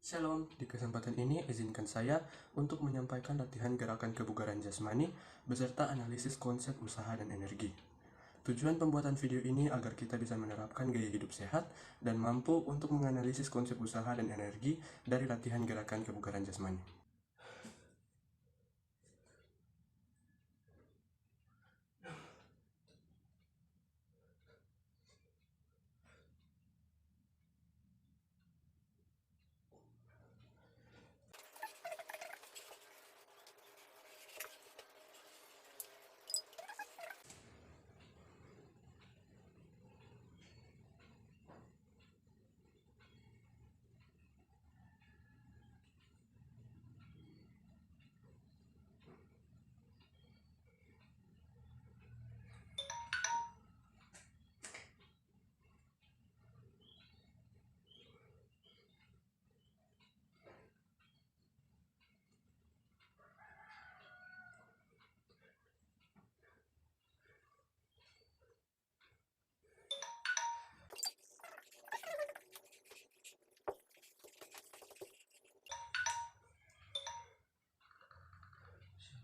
Shalom, di kesempatan ini izinkan saya untuk menyampaikan latihan gerakan kebugaran jasmani beserta analisis konsep usaha dan energi. Tujuan pembuatan video ini agar kita bisa menerapkan gaya hidup sehat dan mampu untuk menganalisis konsep usaha dan energi dari latihan gerakan kebugaran jasmani.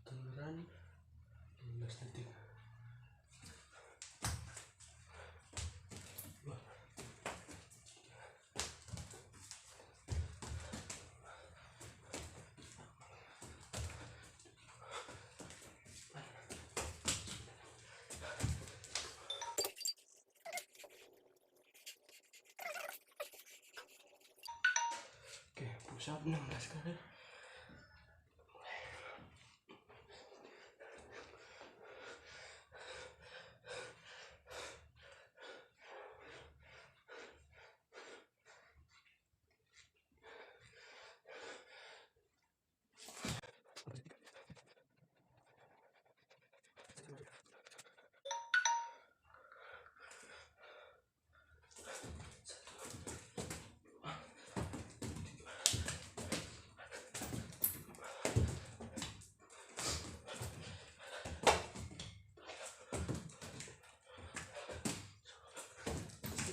Toleran 15 detik. Oke, push up 16 kali.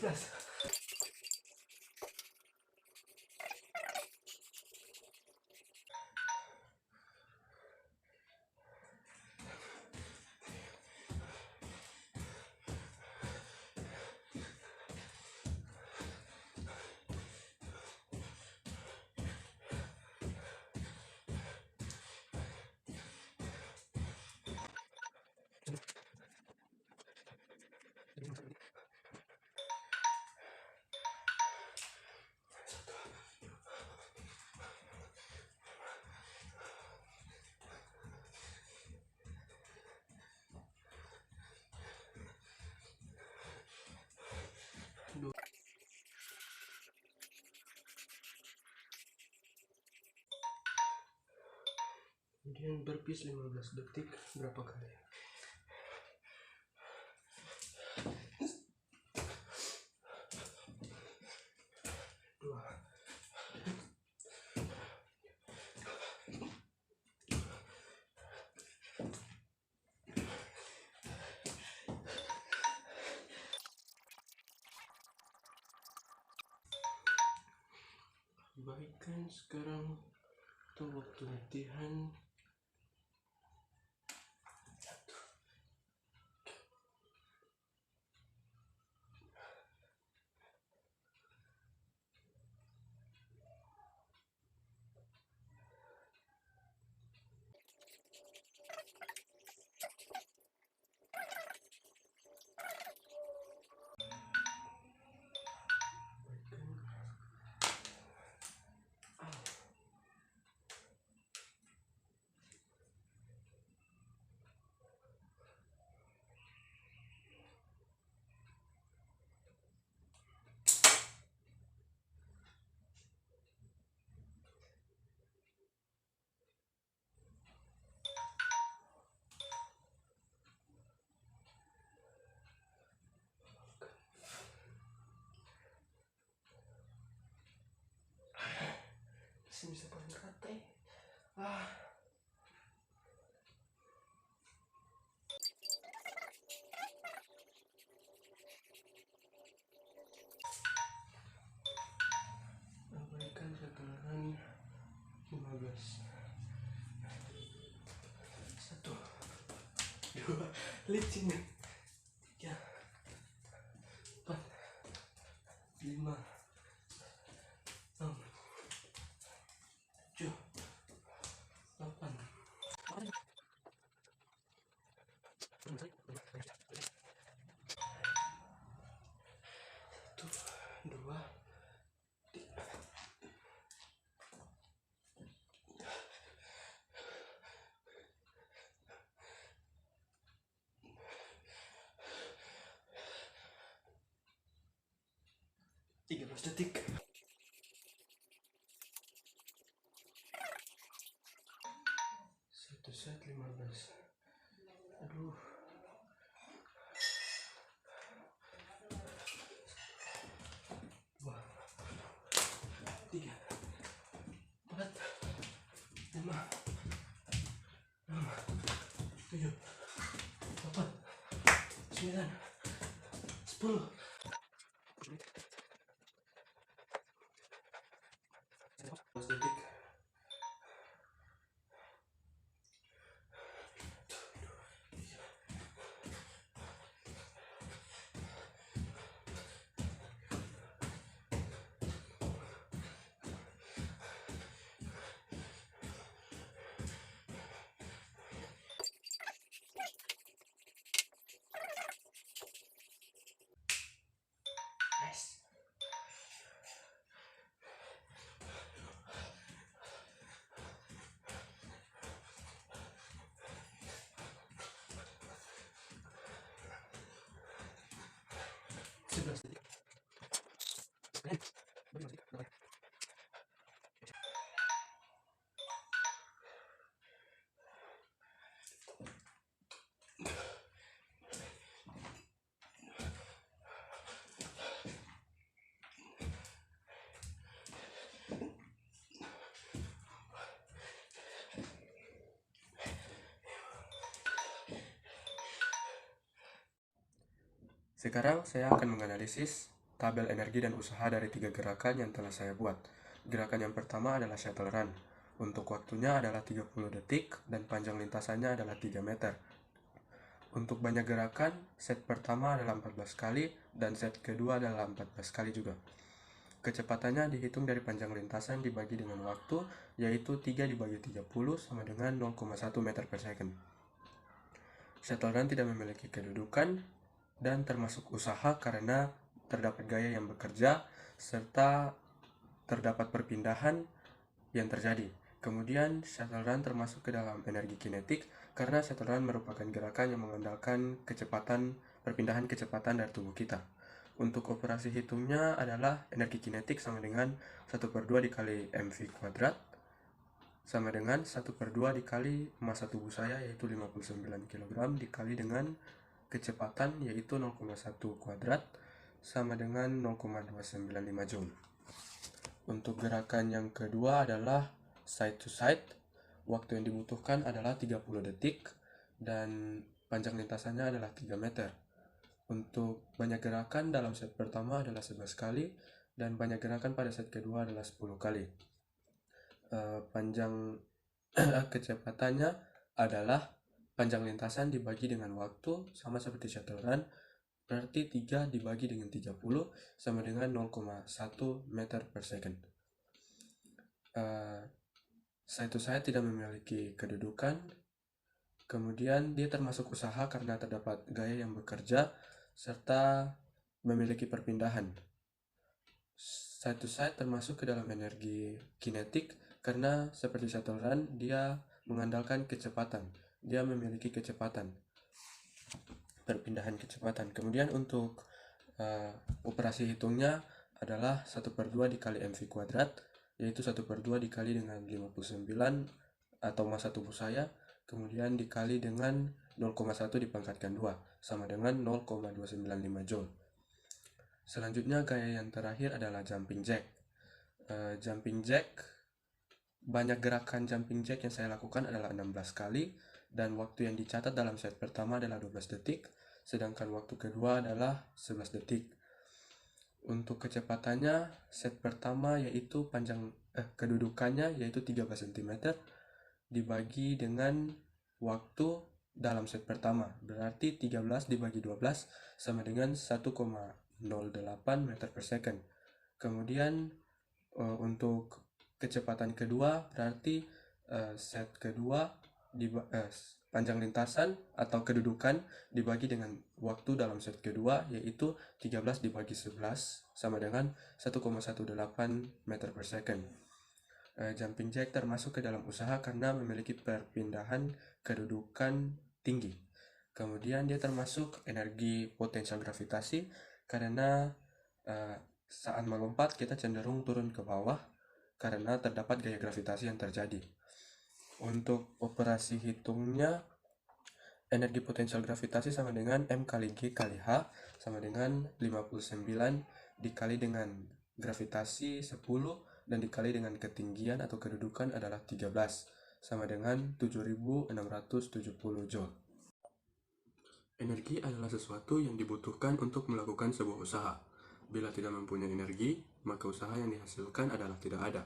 Yes. Kemudian burpees 15 detik berapa kali? Dua. Baikkan sekarang untuk waktu latihan. Bisa paling rata. Abaikan keterangan 15. 1, 2, licin nih. 3, 4, 5, 6, 7, 8. 1, 2, 13 detik. 1 set 15. Aduh. 2, 3, 4, 5, 6, 7, 8, 9, 10. 11 detik. Nice. Sekarang saya akan menganalisis tabel energi dan usaha dari 3 gerakan yang telah saya buat. Gerakan yang pertama adalah shuttle run. Untuk waktunya adalah 30 detik dan panjang lintasannya adalah 3 meter. Untuk banyak gerakan, set pertama adalah 14 kali dan set kedua adalah 14 kali juga. Kecepatannya dihitung dari panjang lintasan dibagi dengan waktu, yaitu 3 dibagi 30 sama dengan 0,1 meter per second. Shuttle run tidak memiliki kedudukan dan termasuk usaha karena terdapat gaya yang bekerja serta terdapat perpindahan yang terjadi. Kemudian shuttle run termasuk ke dalam energi kinetik karena shuttle run merupakan gerakan yang mengandalkan perpindahan kecepatan dari tubuh kita. Untuk operasi hitungnya adalah energi kinetik sama dengan 1/2 dikali mv kuadrat sama dengan 1/2 dikali massa tubuh saya yaitu 59 kg dikali dengan kecepatan yaitu 0,1 kuadrat sama dengan 0,295 joule. Untuk gerakan yang kedua adalah side to side. Waktu yang dibutuhkan adalah 30 detik dan panjang lintasannya adalah 3 meter. Untuk banyak gerakan dalam set pertama adalah 11 kali dan banyak gerakan pada set kedua adalah 10 kali. Panjang kecepatannya adalah panjang lintasan dibagi dengan waktu sama seperti shuttle run, berarti 3 dibagi dengan 30 sama dengan 0,1 meter per second. Side to side tidak memiliki kedudukan, kemudian dia termasuk usaha karena terdapat gaya yang bekerja serta memiliki perpindahan. Side to side termasuk ke dalam energi kinetik karena seperti shuttle run dia mengandalkan kecepatan, dia memiliki kecepatan, perpindahan kecepatan. Kemudian untuk operasi hitungnya adalah 1/2 dikali mv kuadrat, yaitu 1/2 dikali dengan 59 atau massa tubuh saya, kemudian dikali dengan 0,1 dipangkatkan 2 sama dengan 0,295 joule. Selanjutnya gaya yang terakhir adalah jumping jack. Jumping jack, banyak gerakan jumping jack yang saya lakukan adalah 16 kali dan waktu yang dicatat dalam set pertama adalah 12 detik, sedangkan waktu kedua adalah 11 detik. Untuk kecepatannya, set pertama yaitu kedudukannya yaitu 13 cm dibagi dengan waktu dalam set pertama. Berarti 13 dibagi 12 sama dengan 1,08 meter per second. Kemudian untuk kecepatan kedua berarti set kedua panjang lintasan atau kedudukan dibagi dengan waktu dalam set kedua yaitu 13 dibagi 11 sama dengan 1,18 meter per second. Jumping jack termasuk ke dalam usaha karena memiliki perpindahan kedudukan tinggi. Kemudian dia termasuk energi potensial gravitasi karena saat melompat kita cenderung turun ke bawah karena terdapat gaya gravitasi yang terjadi. Untuk operasi hitungnya, energi potensial gravitasi sama dengan M kali G kali H sama dengan 59 dikali dengan gravitasi 10 dan dikali dengan ketinggian atau kedudukan adalah 13 sama dengan 7670 Joule. Energi adalah sesuatu yang dibutuhkan untuk melakukan sebuah usaha. Bila tidak mempunyai energi, maka usaha yang dihasilkan adalah tidak ada.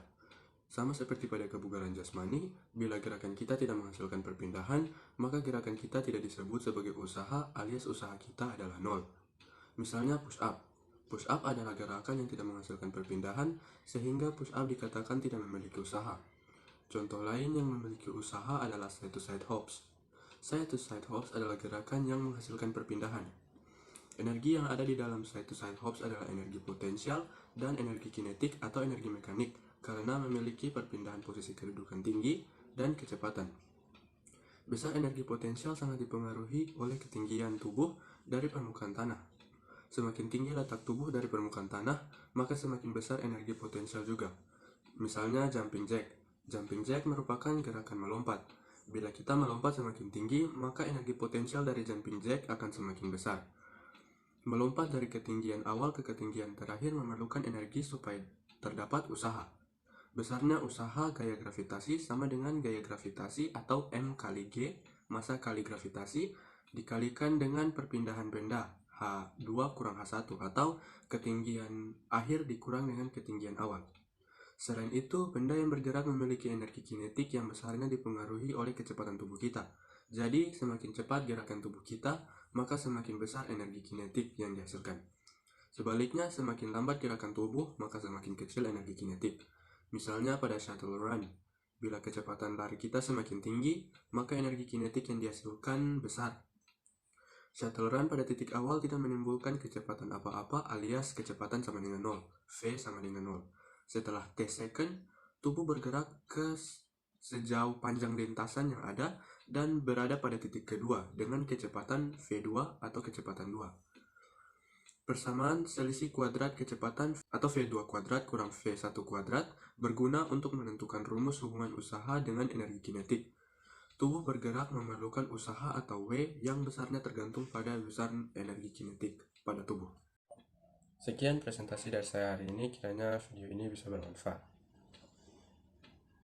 Sama seperti pada kebugaran jasmani, bila gerakan kita tidak menghasilkan perpindahan, maka gerakan kita tidak disebut sebagai usaha alias usaha kita adalah nol. Misalnya push up. Push up adalah gerakan yang tidak menghasilkan perpindahan, sehingga push up dikatakan tidak memiliki usaha. Contoh lain yang memiliki usaha adalah side to side hops. Side to side hops adalah gerakan yang menghasilkan perpindahan. Energi yang ada di dalam side to side hops adalah energi potensial dan energi kinetik atau energi mekanik karena memiliki perpindahan posisi kedudukan tinggi dan kecepatan. Besar energi potensial sangat dipengaruhi oleh ketinggian tubuh dari permukaan tanah. Semakin tinggi letak tubuh dari permukaan tanah, maka semakin besar energi potensial juga. Misalnya jumping jack. Jumping jack merupakan gerakan melompat. Bila kita melompat semakin tinggi, maka energi potensial dari jumping jack akan semakin besar. Melompat dari ketinggian awal ke ketinggian terakhir memerlukan energi supaya terdapat usaha. Besarnya usaha gaya gravitasi sama dengan gaya gravitasi atau M kali G, massa kali gravitasi, dikalikan dengan perpindahan benda H2 kurang H1 atau ketinggian akhir dikurang dengan ketinggian awal. Selain itu, benda yang bergerak memiliki energi kinetik yang besarnya dipengaruhi oleh kecepatan tubuh kita. Jadi, semakin cepat gerakan tubuh kita, maka semakin besar energi kinetik yang dihasilkan. Sebaliknya, semakin lambat gerakan tubuh, maka semakin kecil energi kinetik. Misalnya pada shuttle run, bila kecepatan lari kita semakin tinggi, maka energi kinetik yang dihasilkan besar. Shuttle run pada titik awal tidak menimbulkan kecepatan apa-apa alias kecepatan sama dengan 0, V sama dengan 0. Setelah T second, tubuh bergerak ke sejauh panjang lintasan yang ada dan berada pada titik kedua dengan kecepatan V2 atau kecepatan 2. Persamaan selisih kuadrat kecepatan atau V2 kuadrat kurang V1 kuadrat berguna untuk menentukan rumus hubungan usaha dengan energi kinetik. Tubuh bergerak memerlukan usaha atau W yang besarnya tergantung pada besar energi kinetik pada tubuh. Sekian presentasi dari saya hari ini, kiranya video ini bisa bermanfaat.